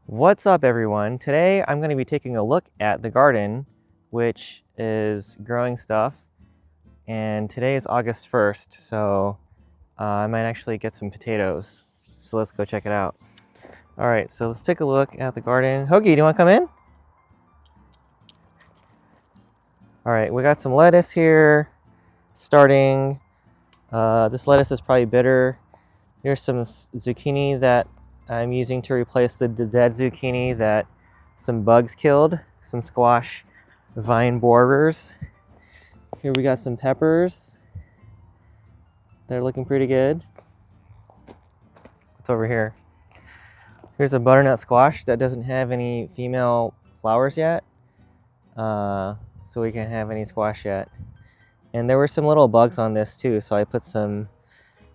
What's up, everyone? Today I'm going to be taking a look at the garden, which is growing stuff, and today is August 1st, so I might actually get some potatoes. So let's go check it out. All right, so let's take a look at the garden. Hoagie, do you want to come in? All right, we got some lettuce here, starting. This lettuce is probably bitter. Here's some zucchini that I'm using to replace the dead zucchini that some bugs killed, some squash vine borers. Here we got some peppers. They're looking pretty good. What's over here? Here's a butternut squash that doesn't have any female flowers yet, so we can't have any squash yet. And there were some little bugs on this too, so I put some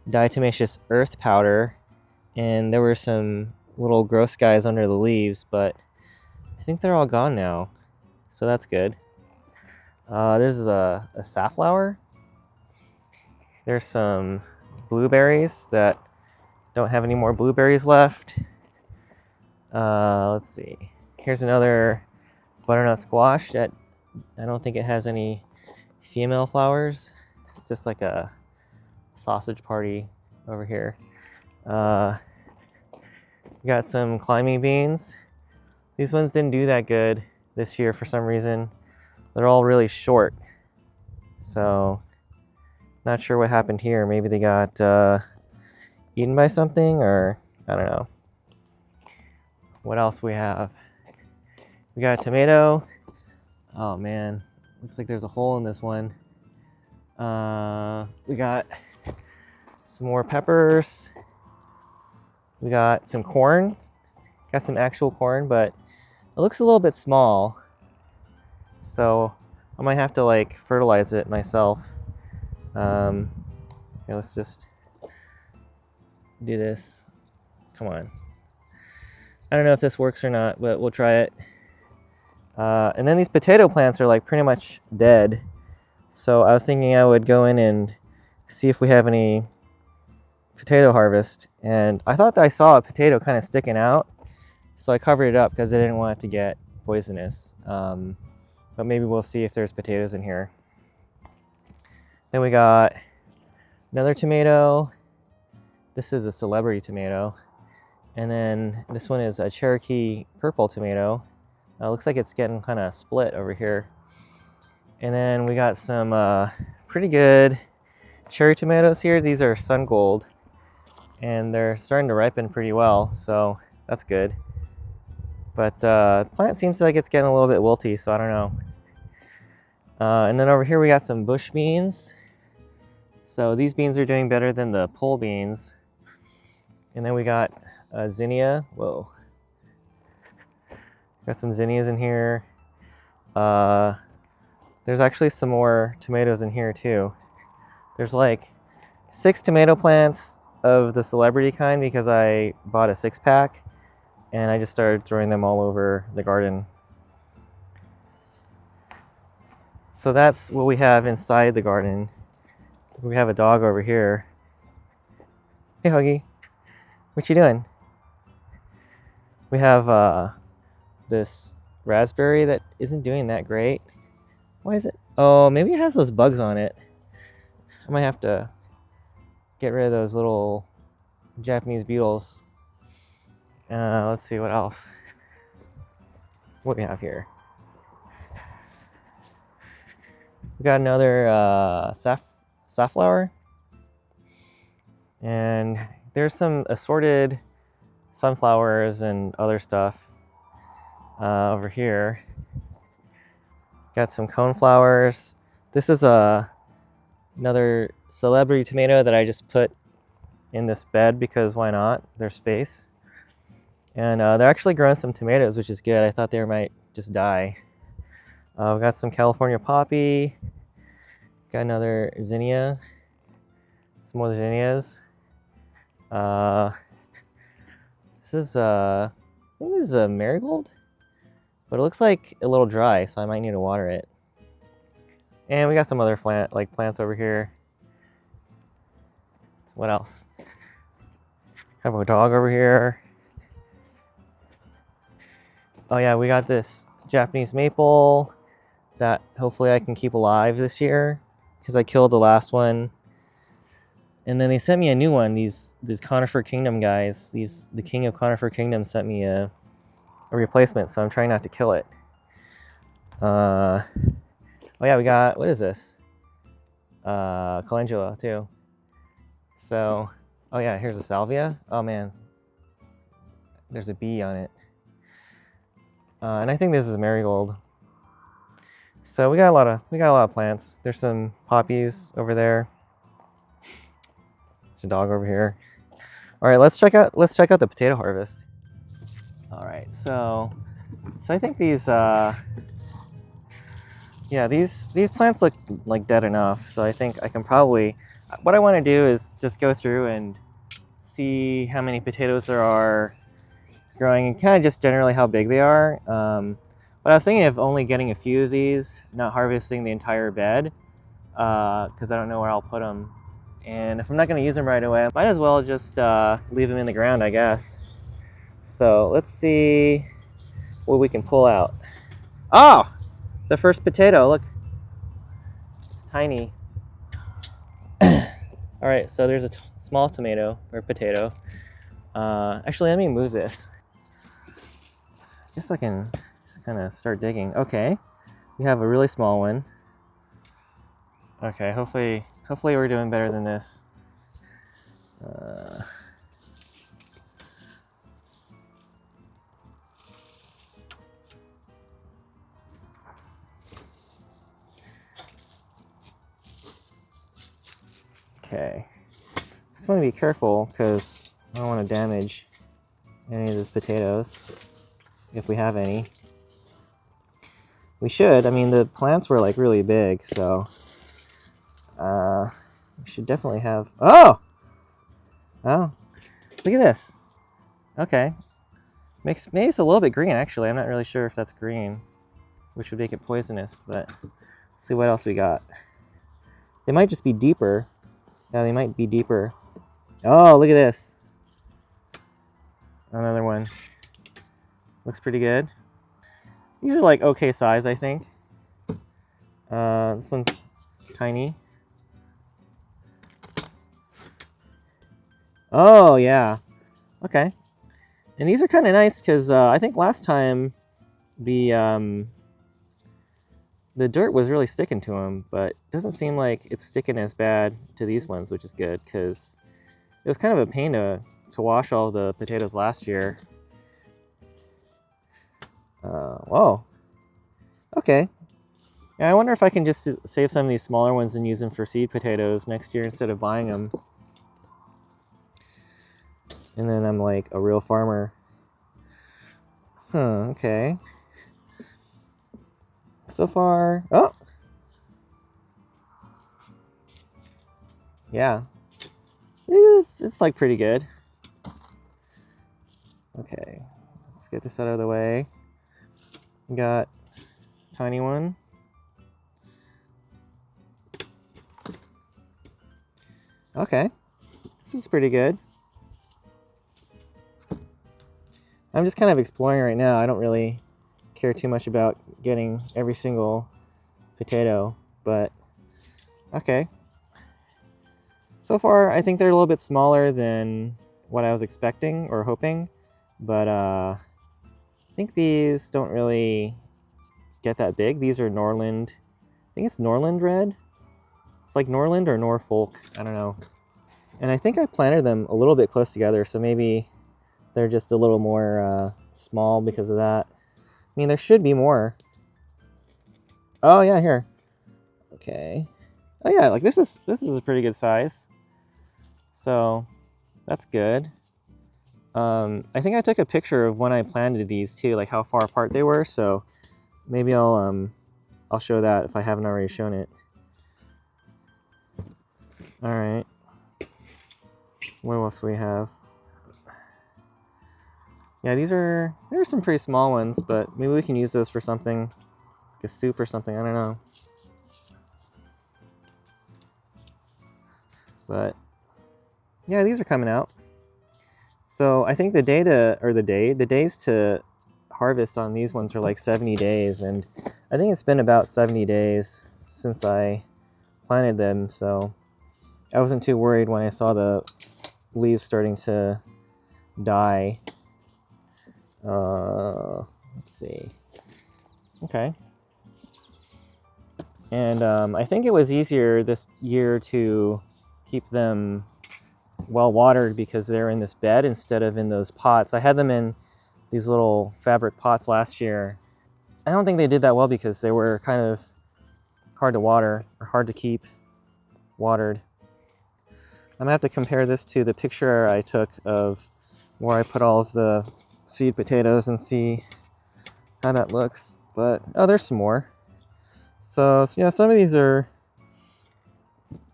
diatomaceous earth powder, and there were some little gross guys under the leaves, but I think they're all gone now, so that's good. There's a safflower. There's some blueberries that don't have any more blueberries left. Let's see. Here's another butternut squash that I don't think it has any female flowers. It's just like a sausage party over here. We got some climbing beans. These ones didn't do that good this year for some reason. They're all really short, so not sure what happened here. Maybe they got eaten by something, or I don't know. What else we have? We got a tomato. Oh man, looks like there's a hole in this one. We got some more peppers. We got some corn. Got some actual corn, but it looks a little bit small. So I might have to like fertilize it myself. Here, let's just do this. Come on. I don't know if this works or not, but we'll try it. And then these potato plants are like pretty much dead. So I was thinking I would go in and see if we have any potato harvest. And I thought that I saw a potato kind of sticking out. So I covered it up because I didn't want it to get poisonous. But maybe we'll see if there's potatoes in here. Then we got another tomato. This is a celebrity tomato. And then this one is a Cherokee purple tomato. Looks like it's getting kind of split over here. And then we got some pretty good cherry tomatoes here. These are sun gold, and they're starting to ripen pretty well, so that's good. But the plant seems like it's getting a little bit wilty, so I don't know. And then over here we got some bush beans. So these beans are doing better than the pole beans. And then we got a zinnia. Whoa. Got some zinnias in here. There's actually some more tomatoes in here too. There's like 6 tomato plants of the celebrity kind because I bought a 6-pack. And I just started throwing them all over the garden. So that's what we have inside the garden. We have a dog over here. Hey, Huggy. What you doing? We have this raspberry that isn't doing that great. Why is it? Oh, maybe it has those bugs on it. I might have to get rid of those little Japanese beetles. Let's see what else. What do we have here? We got another safflower. And there's some assorted sunflowers and other stuff over here. Got some coneflowers. This is another celebrity tomato that I just put in this bed because why not? There's space. And they're actually growing some tomatoes, which is good. I thought they might just die. We got some California poppy. Got another zinnia. Some more zinnias. This is I think this is a marigold, but it looks like a little dry, so I might need to water it. And we got some other plants over here. What else? Have a dog over here. Oh yeah, we got this Japanese maple that hopefully I can keep alive this year because I killed the last one. And then they sent me a new one. These Conifer Kingdom guys, the King of Conifer Kingdom sent me a replacement, so I'm trying not to kill it. Oh yeah, we got, what is this? Calendula too. So, oh yeah, here's a salvia. Oh man, there's a bee on it. And I think this is marigold. So we got a lot of plants. There's some poppies over there. There's a dog over here. All right, let's check out the potato harvest. All right, so I think these these plants look like dead enough. So I think I can probably, what I want to do is just go through and see how many potatoes there are growing and kind of just generally how big they are. But I was thinking of only getting a few of these, not harvesting the entire bed, because I don't know where I'll put them. And if I'm not going to use them right away, I might as well just leave them in the ground, I guess. So let's see what we can pull out. Oh, the first potato, look. It's tiny. All right, so there's a small tomato or potato. Actually, let me move this. I guess I can just kind of start digging. Okay, we have a really small one. Okay, hopefully we're doing better than this. Okay, just want to be careful because I don't want to damage any of these potatoes, if we have any. We should. I mean, the plants were like really big, so we should definitely have. Oh, look at this. Okay, maybe it's a little bit green actually. I'm not really sure if that's green, which would make it poisonous. But let's see what else we got. They might just be deeper. Yeah, they might be deeper. Oh, look at this. Another one. Looks pretty good. These are like okay size, I think. This one's tiny. Oh, yeah. Okay. And these are kind of nice because I think last time the dirt was really sticking to them, but it doesn't seem like it's sticking as bad to these ones, which is good because it was kind of a pain to wash all the potatoes last year. Whoa. Okay. Yeah, I wonder if I can just save some of these smaller ones and use them for seed potatoes next year instead of buying them. And then I'm like a real farmer. Huh, okay. So far, oh! Yeah. It's like pretty good. Okay, let's get this out of the way. We got this tiny one. Okay, this is pretty good. I'm just kind of exploring right now. I don't really care too much about getting every single potato, but okay. So far, I think they're a little bit smaller than what I was expecting or hoping, but I think these don't really get that big. These are Norland. I think it's Norland red. It's like Norland or Norfolk. I don't know. And I think I planted them a little bit close together, so maybe they're just a little more small because of that. I mean, there should be more. Oh yeah, here. Okay. Oh yeah, like this is a pretty good size. So that's good. I think I took a picture of when I planted these too, like how far apart they were. So maybe I'll show that if I haven't already shown it. All right. What else do we have? Yeah, there are some pretty small ones, but maybe we can use those for something, like a soup or something. I don't know. But yeah, these are coming out. So I think the days to harvest on these ones are like 70 days, and I think it's been about 70 days since I planted them, so I wasn't too worried when I saw the leaves starting to die. Let's see. Okay. And I think it was easier this year to keep them well watered because they're in this bed instead of in those pots. I had them in these little fabric pots last year. I don't think they did that well because they were kind of hard to water or hard to keep watered. I'm gonna have to compare this to the picture I took of where I put all of the seed potatoes and see how that looks. But oh, there's some more. So yeah, some of these they're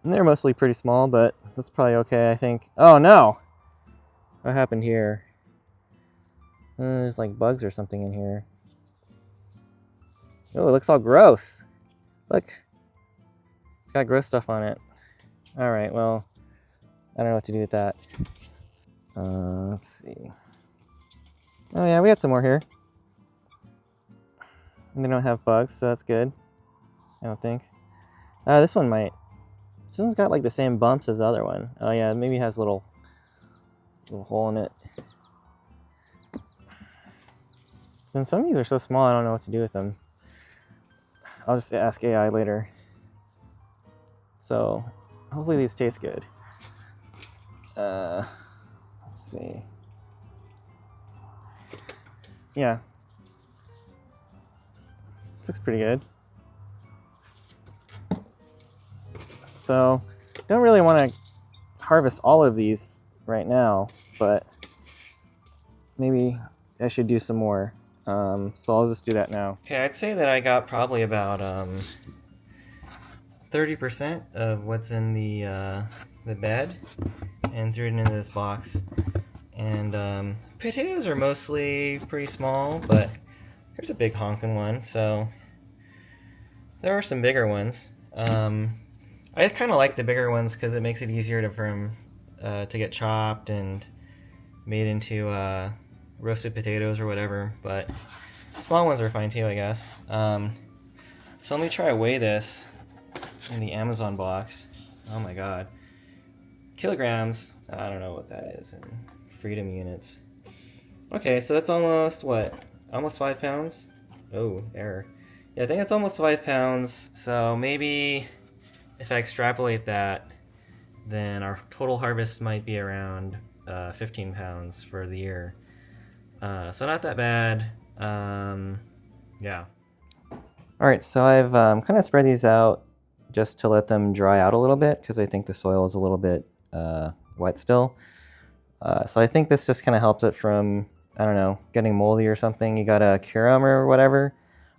mostly pretty small, but that's probably okay, I think. Oh no! What happened here? There's like bugs or something in here. Oh, it looks all gross. Look. It's got gross stuff on it. Alright, well, I don't know what to do with that. Let's see. Oh yeah, we got some more here. And they don't have bugs, so that's good. I don't think. This one might. This one's got like the same bumps as the other one. Oh yeah, maybe it has a little hole in it. And some of these are so small I don't know what to do with them. I'll just ask AI later. So hopefully these taste good. Let's see. Yeah. This looks pretty good. So, don't really want to harvest all of these right now, but maybe I should do some more. So I'll just do that now. Okay, I'd say that I got probably about 30% of what's in the bed and threw it into this box. And potatoes are mostly pretty small, but here's a big honking one. So there are some bigger ones. I kind of like the bigger ones because it makes it easier to get chopped and made into roasted potatoes or whatever, but small ones are fine too, I guess. So let me try to weigh this in the Amazon box. Oh my god. Kilograms, I don't know what that is in freedom units. Okay, so that's almost, what? Almost 5 pounds? Oh, error. Yeah, I think it's almost 5 pounds, so maybe if I extrapolate that, then our total harvest might be around 15 pounds for the year. So not that bad. Yeah. Alright, so I've kind of spread these out just to let them dry out a little bit because I think the soil is a little bit wet still. So I think this just kind of helps it from, I don't know, getting moldy or something. You gotta cure them or whatever.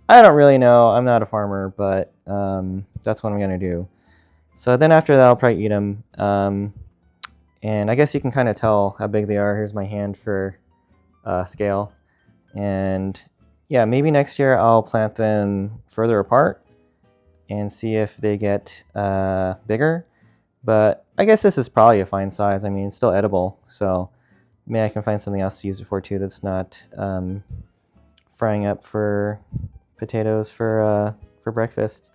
I don't really know. I'm not a farmer, but that's what I'm gonna do. So then after that, I'll probably eat them. And I guess you can kind of tell how big they are. Here's my hand for scale. And yeah, maybe next year I'll plant them further apart and see if they get bigger. But I guess this is probably a fine size. I mean, it's still edible. So maybe I can find something else to use it for too that's not frying up for potatoes for breakfast.